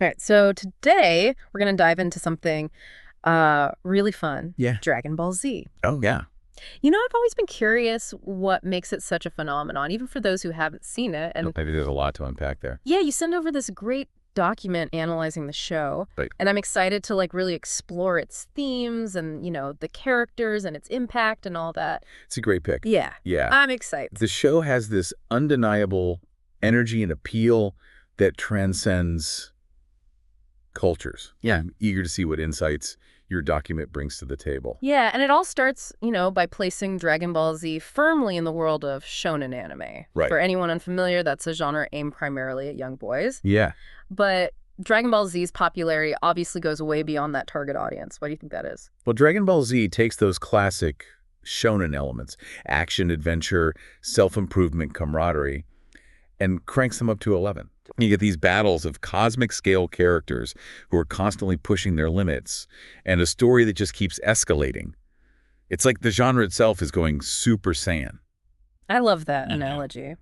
All right, so today we're going to dive into something really fun, Yeah. Dragon Ball Z. Oh, yeah. I've always been curious what makes it such a phenomenon, even for those who haven't seen it. And Maybe there's a lot to unpack there. yeah, you send over this great document analyzing the show, Right. and I'm excited to really explore its themes and, the characters and its impact and all that. It's a great pick. Yeah, Yeah. I'm excited. The show has this undeniable energy and appeal that transcends cultures. Yeah. I'm eager to see what insights your document brings to the table. Yeah, and it all starts, by placing Dragon Ball Z firmly in the world of shōnen anime. Right. For anyone unfamiliar, that's a genre aimed primarily at young boys. Yeah. But Dragon Ball Z's popularity obviously goes way beyond that target audience. Why do you think that is? Well, Dragon Ball Z takes those classic shonen elements, action, adventure, self-improvement, camaraderie, and cranks them up to 11. You get these battles of cosmic scale characters who are constantly pushing their limits, and a story that just keeps escalating. It's like the genre itself is going Super Saiyan. I love that analogy.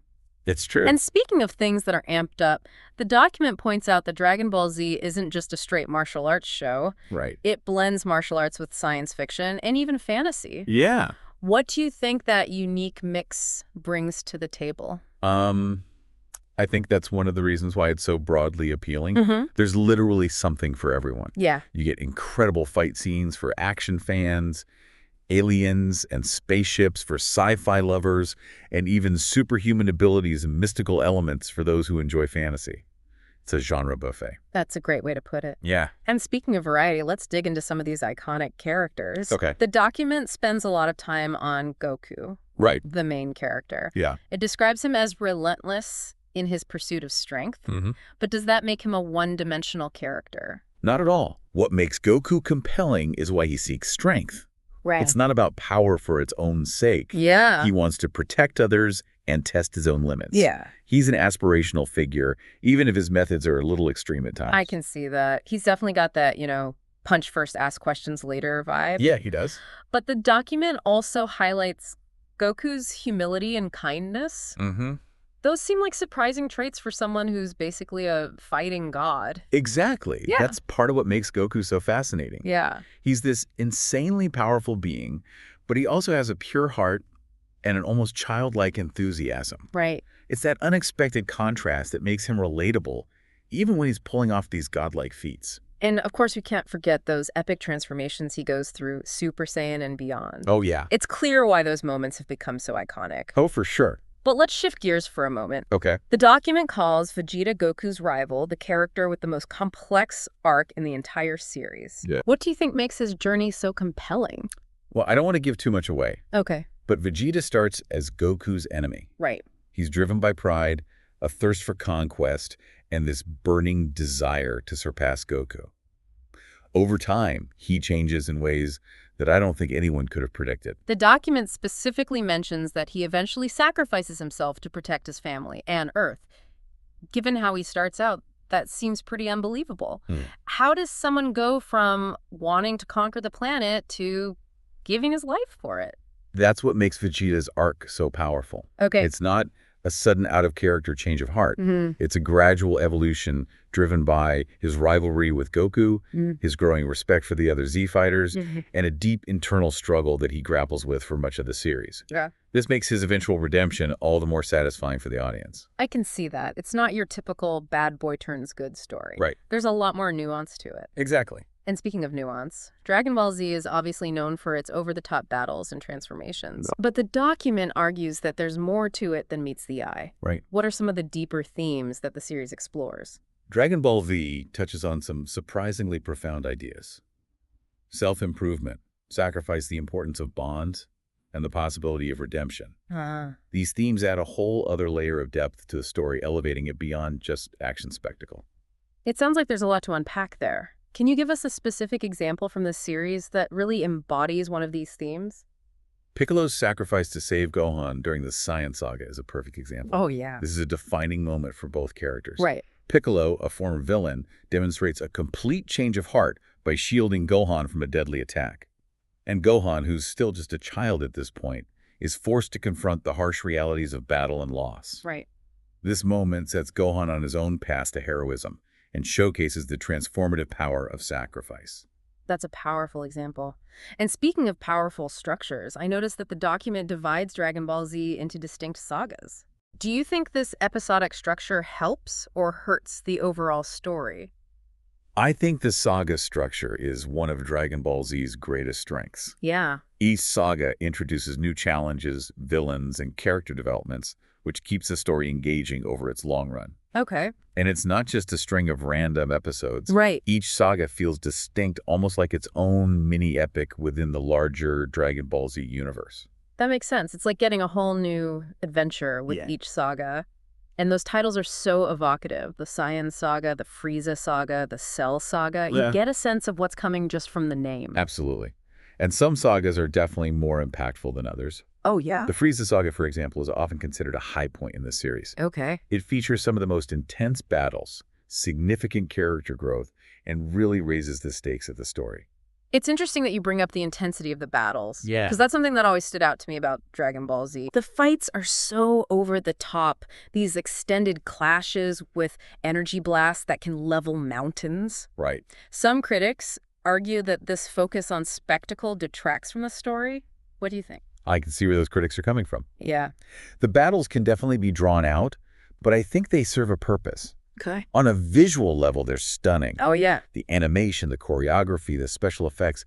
It's true. And speaking of things that are amped up, the document points out that Dragon Ball Z isn't just a straight martial arts show. Right. It blends martial arts with science fiction and even fantasy. Yeah. What do you think that unique mix brings to the table? I think that's one of the reasons why it's so broadly appealing. Mm-hmm. There's literally something for everyone. Yeah. You get incredible fight scenes for action fans, aliens and spaceships for sci-fi lovers, and even superhuman abilities and mystical elements for those who enjoy fantasy. It's a genre buffet. That's a great way to put it. Yeah. And speaking of variety, let's dig into some of these iconic characters. Okay. The document spends a lot of time on Goku, Right. the main character. Yeah. It describes him as relentless in his pursuit of strength. Mm-hmm. But does that make him a one-dimensional character? Not at all. What makes Goku compelling is why he seeks strength. Right. It's not about power for its own sake. Yeah. He wants to protect others and test his own limits. Yeah. He's an aspirational figure, even if his methods are a little extreme at times. I can see that. He's definitely got that, punch first, ask questions later vibe. Yeah, he does. But the document also highlights Goku's humility and kindness. Mm-hmm. Those seem like surprising traits for someone who's basically a fighting god. Exactly. Yeah. That's part of what makes Goku so fascinating. Yeah. He's this insanely powerful being, but he also has a pure heart and an almost childlike enthusiasm. Right. It's that unexpected contrast that makes him relatable, even when he's pulling off these godlike feats. And of course, we can't forget those epic transformations he goes through, Super Saiyan and beyond. Oh, yeah. It's clear why those moments have become so iconic. Oh, for sure. But let's shift gears for a moment. Okay. The document calls Vegeta Goku's rival the character with the most complex arc in the entire series. Yeah. What do you think makes his journey so compelling? Well, I don't want to give too much away, Okay. but Vegeta starts as Goku's enemy. Right. He's driven by pride, a thirst for conquest, and this burning desire to surpass Goku. Over time, he changes in ways that I don't think anyone could have predicted. The document specifically mentions that he eventually sacrifices himself to protect his family and Earth. Given how he starts out, that seems pretty unbelievable. How does someone go from wanting to conquer the planet to giving his life for it? That's what makes Vegeta's arc so powerful. Okay. It's not a sudden out-of-character change of heart. Mm-hmm. It's a gradual evolution driven by his rivalry with Goku, his growing respect for the other Z fighters, and a deep internal struggle that he grapples with for much of the series. Yeah. This makes his eventual redemption all the more satisfying for the audience. I can see that. It's not your typical bad boy turns good story. Right. There's a lot more nuance to it. Exactly. And speaking of nuance, Dragon Ball Z is obviously known for its over-the-top battles and transformations. But the document argues that there's more to it than meets the eye. Right. What are some of the deeper themes that the series explores? Dragon Ball Z touches on some surprisingly profound ideas. Self-improvement, sacrifice the importance of bonds, and the possibility of redemption. These themes add a whole other layer of depth to the story, elevating it beyond just action spectacle. It sounds like there's a lot to unpack there. Can you give us a specific example from the series that really embodies one of these themes? Piccolo's sacrifice to save Gohan during the Saiyan Saga is a perfect example. Oh, yeah. This is a defining moment for both characters. Right. Piccolo, a former villain, demonstrates a complete change of heart by shielding Gohan from a deadly attack. And Gohan, who's still just a child at this point, is forced to confront the harsh realities of battle and loss. Right. This moment sets Gohan on his own path to heroism, and showcases the transformative power of sacrifice. That's a powerful example. And speaking of powerful structures, I noticed that the document divides Dragon Ball Z into distinct sagas. Do you think this episodic structure helps or hurts the overall story? I think the saga structure is one of Dragon Ball Z's greatest strengths. Yeah. Each saga introduces new challenges, villains, and character developments, which keeps the story engaging over its long run. Okay. And it's not just a string of random episodes. Right. Each saga feels distinct, almost like its own mini-epic within the larger Dragon Ball Z universe. That makes sense. It's like getting a whole new adventure with each saga. And those titles are so evocative. The Saiyan Saga, the Frieza Saga, the Cell Saga. You get a sense of what's coming just from the name. Absolutely. And some sagas are definitely more impactful than others. Oh, yeah? The Frieza Saga, for example, is often considered a high point in the series. Okay. It features some of the most intense battles, significant character growth, and really raises the stakes of the story. It's interesting that you bring up the intensity of the battles. Yeah. Because that's something that always stood out to me about Dragon Ball Z. The fights are so over the top. These extended clashes with energy blasts that can level mountains. Right. Some critics argue that this focus on spectacle detracts from the story. What do you think? I can see where those critics are coming from. Yeah. The battles can definitely be drawn out, but I think they serve a purpose. Okay. On a visual level, they're stunning. Oh, yeah. The animation, the choreography, the special effects,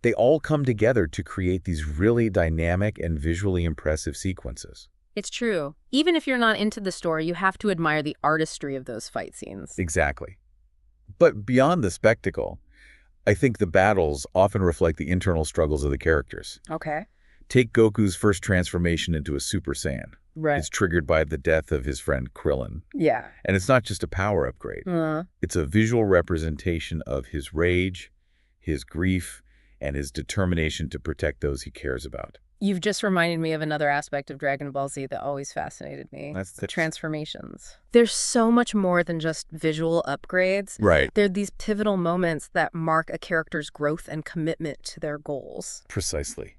they all come together to create these really dynamic and visually impressive sequences. It's true. Even if you're not into the story, you have to admire the artistry of those fight scenes. Exactly. But beyond the spectacle, I think the battles often reflect the internal struggles of the characters. Okay. Take Goku's first transformation into a Super Saiyan. Right. It's triggered by the death of his friend Krillin. Yeah. And it's not just a power upgrade. It's a visual representation of his rage, his grief, and his determination to protect those he cares about. You've just reminded me of another aspect of Dragon Ball Z that always fascinated me. That's the transformations. There's so much more than just visual upgrades. Right. They're these pivotal moments that mark a character's growth and commitment to their goals. Precisely.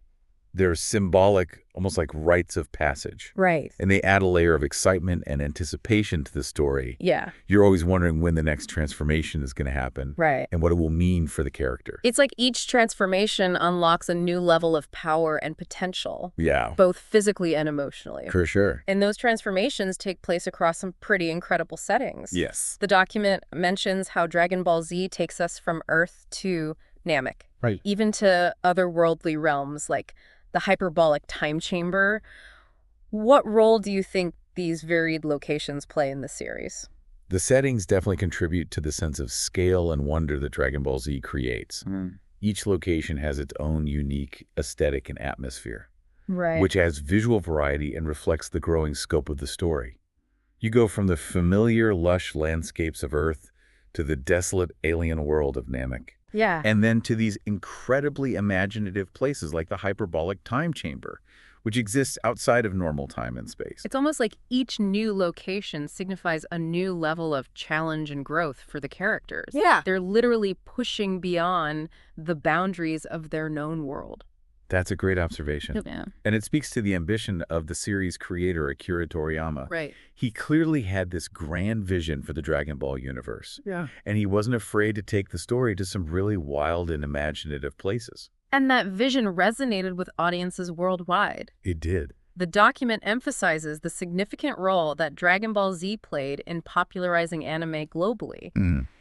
They're symbolic, almost like rites of passage. Right. And they add a layer of excitement and anticipation to the story. Yeah. You're always wondering when the next transformation is going to happen. Right. And what it will mean for the character. It's like each transformation unlocks a new level of power and potential. Yeah. Both physically and emotionally. For sure. And those transformations take place across some pretty incredible settings. Yes. The document mentions how Dragon Ball Z takes us from Earth to Namek. Right. Even to otherworldly realms like the hyperbolic time chamber. What role do you think these varied locations play in the series? The settings definitely contribute to the sense of scale and wonder that Dragon Ball Z creates. Each location has its own unique aesthetic and atmosphere, Right. which adds visual variety and reflects the growing scope of the story. You go from the familiar, lush landscapes of Earth to the desolate alien world of Namek. Yeah. And then to these incredibly imaginative places like the hyperbolic time chamber, which exists outside of normal time and space. It's almost like each new location signifies a new level of challenge and growth for the characters. Yeah. They're literally pushing beyond the boundaries of their known world. That's a great observation. Yeah. And it speaks to the ambition of the series creator, Akira Toriyama. Right. He clearly had this grand vision for the Dragon Ball universe. Yeah. And he wasn't afraid to take the story to some really wild and imaginative places. And that vision resonated with audiences worldwide. It did. The document emphasizes the significant role that Dragon Ball Z played in popularizing anime globally.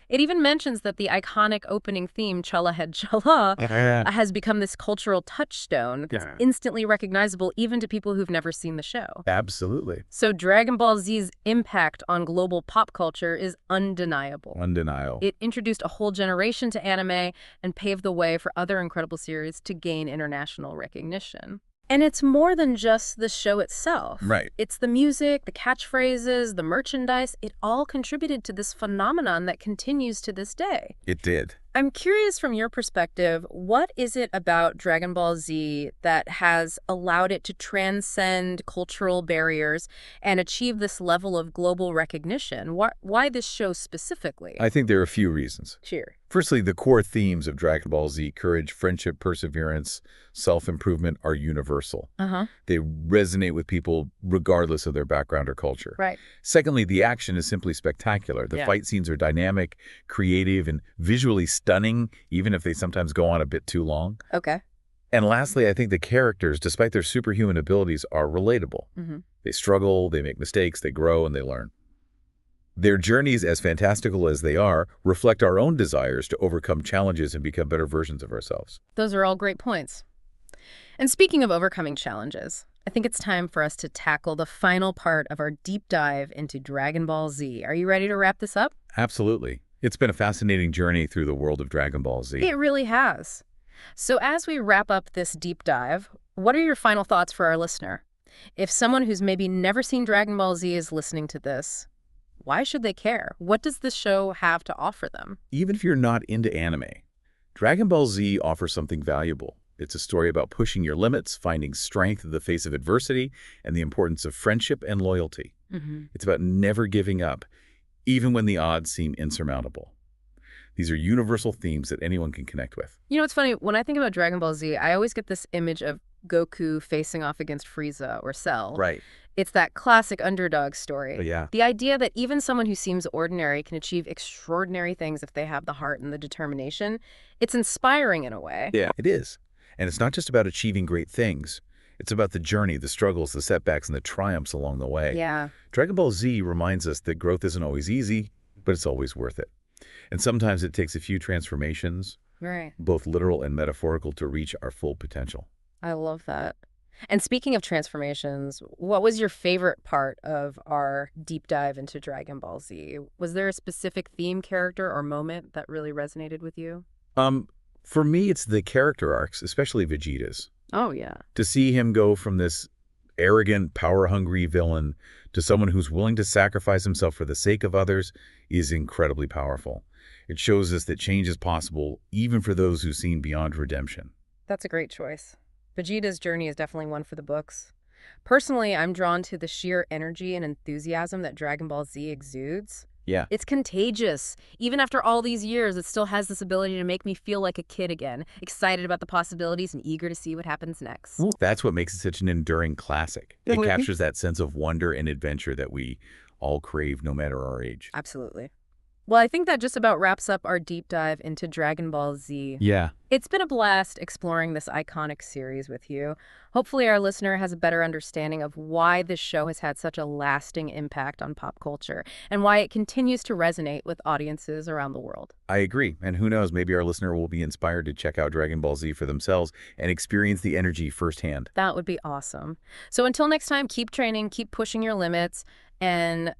It even mentions that the iconic opening theme, Chala Head Chala, has become this cultural touchstone that's instantly recognizable even to people who've never seen the show. Absolutely. So Dragon Ball Z's impact on global pop culture is undeniable. Undeniable. It introduced a whole generation to anime and paved the way for other incredible series to gain international recognition. And it's more than just the show itself. Right. It's the music, the catchphrases, the merchandise. It all contributed to this phenomenon that continues to this day. It did. I'm curious from your perspective, what is it about Dragon Ball Z that has allowed it to transcend cultural barriers and achieve this level of global recognition? Why this show specifically? I think there are a few reasons. Cheer. Firstly, the core themes of Dragon Ball Z, courage, friendship, perseverance, self-improvement, are universal. Uh-huh. They resonate with people regardless of their background or culture. Right. Secondly, the action is simply spectacular. The fight scenes are dynamic, creative, and visually stunning, even if they sometimes go on a bit too long. Okay. And lastly, I think the characters, despite their superhuman abilities, are relatable. Mm-hmm. They struggle, they make mistakes, they grow, and they learn. Their journeys, as fantastical as they are, reflect our own desires to overcome challenges and become better versions of ourselves. Those are all great points. And speaking of overcoming challenges, I think it's time for us to tackle the final part of our deep dive into Dragon Ball Z. Are you ready to wrap this up? Absolutely. It's been a fascinating journey through the world of Dragon Ball Z. It really has. So as we wrap up this deep dive, what are your final thoughts for our listener? If someone who's maybe never seen Dragon Ball Z is listening to this, why should they care? What does this show have to offer them? Even if you're not into anime, Dragon Ball Z offers something valuable. It's a story about pushing your limits, finding strength in the face of adversity, and the importance of friendship and loyalty. Mm-hmm. It's about never giving up, even when the odds seem insurmountable. These are universal themes that anyone can connect with. You know, it's funny, when I think about Dragon Ball Z, I always get this image of Goku facing off against Frieza or Cell. Right. It's that classic underdog story. Yeah. The idea that even someone who seems ordinary can achieve extraordinary things if they have the heart and the determination, it's inspiring in a way. Yeah, it is. And it's not just about achieving great things. It's about the journey, the struggles, the setbacks, and the triumphs along the way. Yeah. Dragon Ball Z reminds us that growth isn't always easy, but it's always worth it. And sometimes it takes a few transformations, Right. both literal and metaphorical, to reach our full potential. I love that. And speaking of transformations, what was your favorite part of our deep dive into Dragon Ball Z? Was there a specific theme, character, or moment that really resonated with you? For me, it's the character arcs, especially Vegeta's. Oh, yeah. To see him go from this arrogant, power-hungry villain to someone who's willing to sacrifice himself for the sake of others is incredibly powerful. It shows us that change is possible, even for those who've seen beyond redemption. That's a great choice. Vegeta's journey is definitely one for the books. Personally, I'm drawn to the sheer energy and enthusiasm that Dragon Ball Z exudes. Yeah. It's contagious. Even after all these years, it still has this ability to make me feel like a kid again, excited about the possibilities and eager to see what happens next. That's what makes it such an enduring classic. It captures that sense of wonder and adventure that we all crave no matter our age. Absolutely. Well, I think that just about wraps up our deep dive into Dragon Ball Z. Yeah. It's been a blast exploring this iconic series with you. Hopefully our listener has a better understanding of why this show has had such a lasting impact on pop culture and why it continues to resonate with audiences around the world. I agree. And who knows, maybe our listener will be inspired to check out Dragon Ball Z for themselves and experience the energy firsthand. That would be awesome. So until next time, keep training, keep pushing your limits, and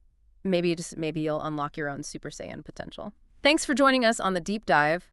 maybe you'll unlock your own Super Saiyan potential. Thanks for joining us on the deep dive.